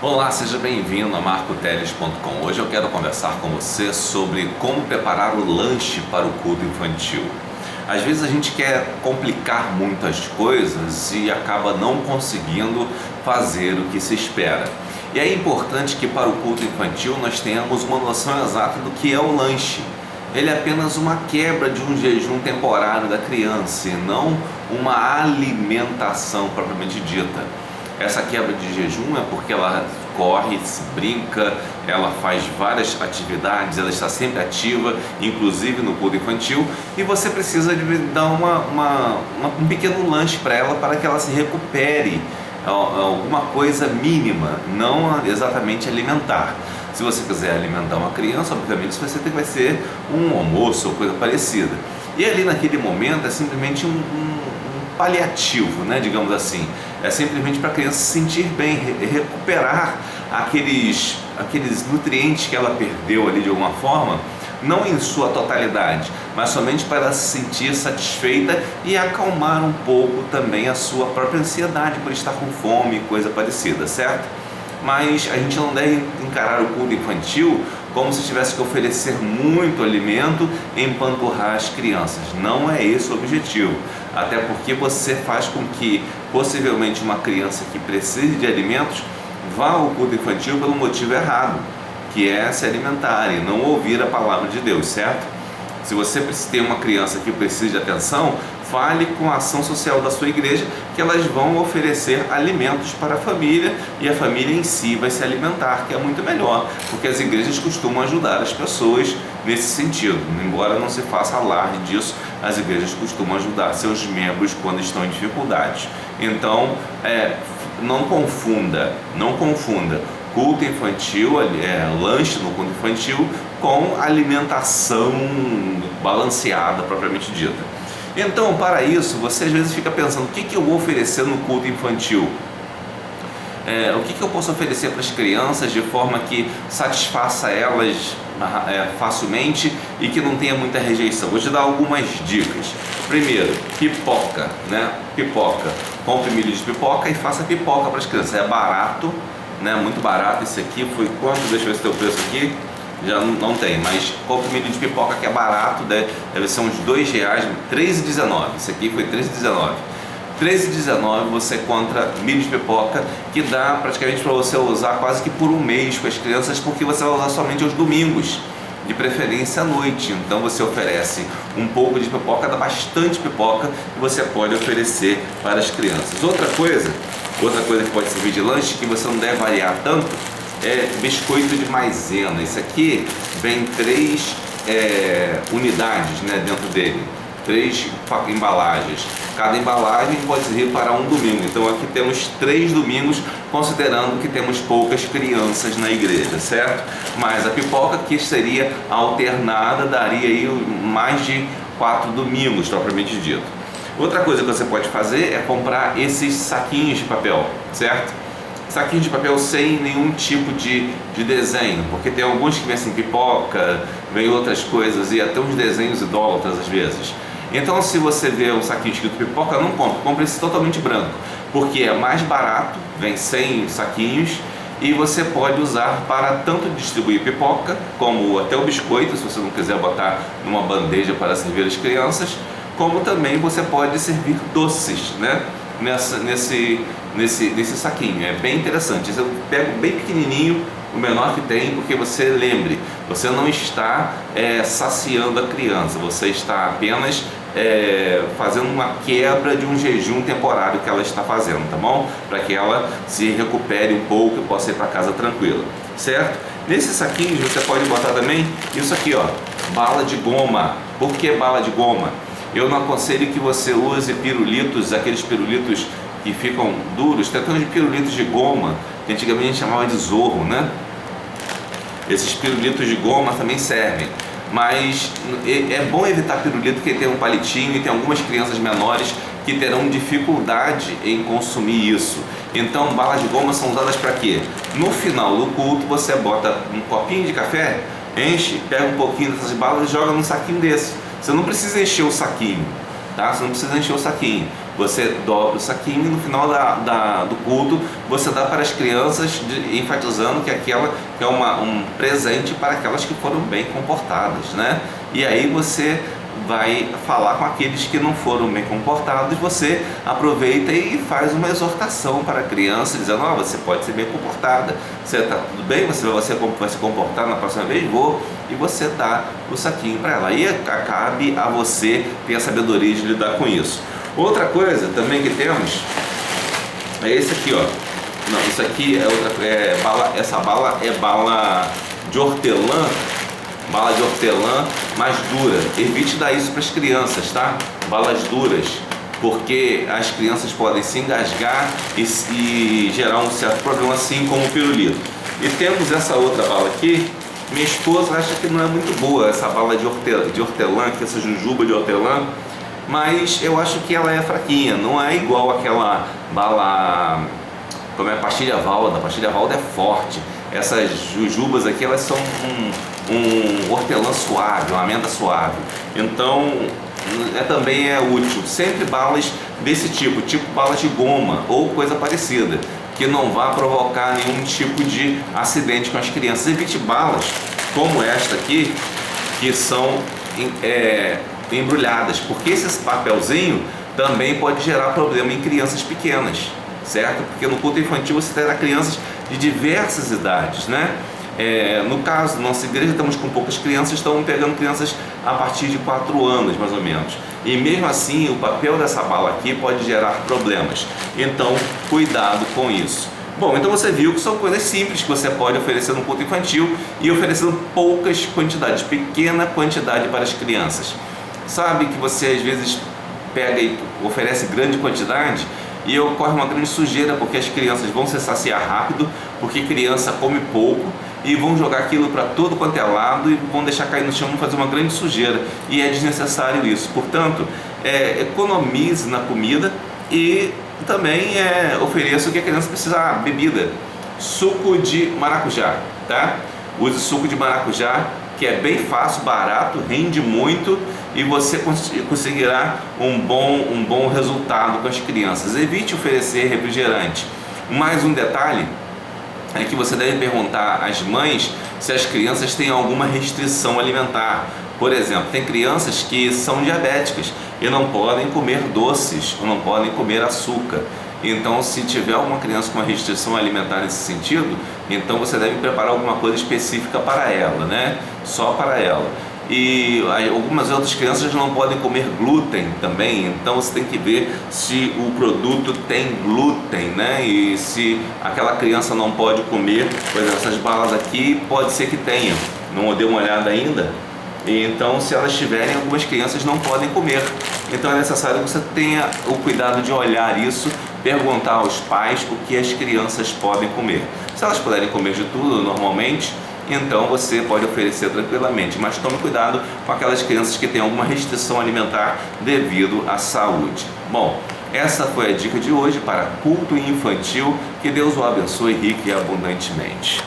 Olá, seja bem-vindo a marcoteles.com. Hoje eu quero conversar com você sobre como preparar o lanche para o culto infantil. Às vezes a gente quer complicar muitas coisas e acaba não conseguindo fazer o que se espera. E é importante que para o culto infantil nós tenhamos uma noção exata do que é o lanche. Ele é apenas uma quebra de um jejum temporário da criança e não uma alimentação propriamente dita. Essa quebra de jejum é porque ela corre, se brinca, ela faz várias atividades, ela está sempre ativa, inclusive no culto infantil, e você precisa de dar um pequeno lanche para ela, para que ela se recupere, alguma coisa mínima, não exatamente alimentar. Se você quiser alimentar uma criança, obviamente você vai ser um almoço ou coisa parecida. E ali naquele momento é simplesmente um paliativo, né, digamos assim. É simplesmente para a criança se sentir bem, recuperar aqueles nutrientes que ela perdeu ali de alguma forma, não em sua totalidade, mas somente para se sentir satisfeita e acalmar um pouco também a sua própria ansiedade por estar com fome, coisa parecida, certo? Mas a gente não deve encarar o culto infantil como se tivesse que oferecer muito alimento e empanturrar as crianças. Não é esse o objetivo, até porque você faz com que possivelmente uma criança que precise de alimentos vá ao culto infantil pelo motivo errado, que é se alimentar e não ouvir a palavra de Deus, certo? Se você tem uma criança que precisa de atenção, fale com a ação social da sua igreja que elas vão oferecer alimentos para a família e a família em si vai se alimentar, que é muito melhor, porque as igrejas costumam ajudar as pessoas nesse sentido. Embora não se faça alarde disso, as igrejas costumam ajudar seus membros quando estão em dificuldades. Então, não confunda culto infantil, lanche no culto infantil, com alimentação balanceada propriamente dita. Então, para isso, você às vezes fica pensando: o que eu vou oferecer no culto infantil? O que eu posso oferecer para as crianças de forma que satisfaça elas facilmente e que não tenha muita rejeição? Vou te dar algumas dicas. Primeiro, pipoca, né? Pipoca. Compre milho de pipoca e faça pipoca para as crianças. É barato, né? Muito barato. Esse aqui foi quanto? Deixa eu ver se tem o preço aqui. Já não tem, mas compre milho de pipoca que é barato, deve ser uns R$2, R$13,19. Esse aqui foi R$13,19. R$13,19 você encontra milho de pipoca que dá praticamente para você usar quase que por um mês com as crianças, porque você vai usar somente aos domingos, de preferência à noite. Então você oferece um pouco de pipoca, dá bastante pipoca e você pode oferecer para as crianças. Outra coisa que pode servir de lanche, que você não deve variar tanto, é biscoito de maisena. Esse aqui vem 3 unidades, né, dentro dele, 3 embalagens. Cada embalagem pode servir para um domingo. Então aqui temos 3 domingos, considerando que temos poucas crianças na igreja, certo? Mas a pipoca que seria alternada daria aí mais de 4 domingos, propriamente dito. Outra coisa que você pode fazer é comprar esses saquinhos de papel, certo? Saquinho de papel sem nenhum tipo de desenho, porque tem alguns que vêm assim, pipoca, vem outras coisas e até uns desenhos idólatras às vezes. Então, se você vê um saquinho escrito pipoca, não compre esse totalmente branco, porque é mais barato, vem 100 saquinhos e você pode usar para tanto distribuir pipoca, como até o biscoito, se você não quiser botar numa bandeja para servir as crianças, como também você pode servir doces, né? Nesse saquinho. É bem interessante. Eu pego bem pequenininho, o menor que tem, porque você não está saciando a criança, você está apenas fazendo uma quebra de um jejum temporário que ela está fazendo, tá bom? Para que ela se recupere um pouco e possa ir para casa tranquila, certo? Nesse saquinho você pode botar também isso aqui, ó, bala de goma. Por que bala de goma? Eu não aconselho que você use pirulitos, aqueles pirulitos que ficam duros. Tem até uns pirulitos de goma, que antigamente a gente chamava de zorro, né? Esses pirulitos de goma também servem, mas é bom evitar pirulito, que tem um palitinho e tem algumas crianças menores que terão dificuldade em consumir isso. Então, balas de goma são usadas para quê? No final do culto você bota um copinho de café, enche, pega um pouquinho dessas balas e joga num saquinho desse. Você não precisa encher o saquinho, tá? Você não precisa encher o saquinho. Você dobra o saquinho e no final do culto você dá para as crianças, enfatizando que aquela que é um presente para aquelas que foram bem comportadas, né? E aí você vai falar com aqueles que não foram bem comportados, você aproveita e faz uma exortação para a criança, dizendo: ó, você pode ser bem comportada, você está tudo bem, você vai se comportar na próxima vez, e você dá o saquinho para ela. E cabe a você ter a sabedoria de lidar com isso. Outra coisa também que temos é esse aqui, ó. Não, isso aqui é outra, bala. Essa bala é bala de hortelã. Bala de hortelã mais dura. Evite dar isso para as crianças, tá? Balas duras, porque as crianças podem se engasgar e gerar um certo problema, assim como o pirulito. E temos essa outra bala aqui. Minha esposa acha que não é muito boa essa bala de hortelã, que essa jujuba de hortelã, mas eu acho que ela é fraquinha, não é igual aquela bala, como é a pastilha Valda. A pastilha Valda é forte. Essas jujubas aqui, elas são um hortelã suave, uma amêndoa suave. Então também é útil. Sempre balas desse tipo balas de goma ou coisa parecida, que não vá provocar nenhum tipo de acidente com as crianças. Evite balas como esta aqui, que são embrulhadas, porque esse papelzinho também pode gerar problema em crianças pequenas, certo? Porque no culto infantil você terá crianças de diversas idades, né? No caso da nossa igreja, estamos com poucas crianças, estamos pegando crianças a partir de 4 anos, mais ou menos. E mesmo assim, o papel dessa bala aqui pode gerar problemas. Então, cuidado com isso. Bom, então você viu que são coisas simples que você pode oferecer no culto infantil e oferecendo poucas quantidades, pequena quantidade para as crianças. Sabe que você às vezes pega e oferece grande quantidade e ocorre uma grande sujeira, porque as crianças vão se saciar rápido, porque criança come pouco, e vão jogar aquilo para todo quanto é lado e vão deixar cair no chão, vão fazer uma grande sujeira, e é desnecessário isso. Portanto, economize na comida e também ofereça o que a criança precisa. Bebida, suco de maracujá, tá? Use suco de maracujá, que é bem fácil, barato, rende muito e você conseguirá um bom resultado com as crianças. Evite oferecer refrigerante. Mais um detalhe é que você deve perguntar às mães se as crianças têm alguma restrição alimentar. Por exemplo, tem crianças que são diabéticas e não podem comer doces, ou não podem comer açúcar. Então, se tiver alguma criança com uma restrição alimentar nesse sentido, então você deve preparar alguma coisa específica para ela, né? Só para ela. E algumas outras crianças não podem comer glúten também, então você tem que ver se o produto tem glúten, né? E se aquela criança não pode comer, por exemplo, essas balas aqui pode ser que tenham, não dei uma olhada ainda. Então, se elas tiverem, algumas crianças não podem comer. Então é necessário que você tenha o cuidado de olhar isso, perguntar aos pais o que as crianças podem comer. Se elas puderem comer de tudo normalmente, então você pode oferecer tranquilamente, mas tome cuidado com aquelas crianças que têm alguma restrição alimentar devido à saúde. Bom, essa foi a dica de hoje para culto infantil. Que Deus o abençoe rica e abundantemente.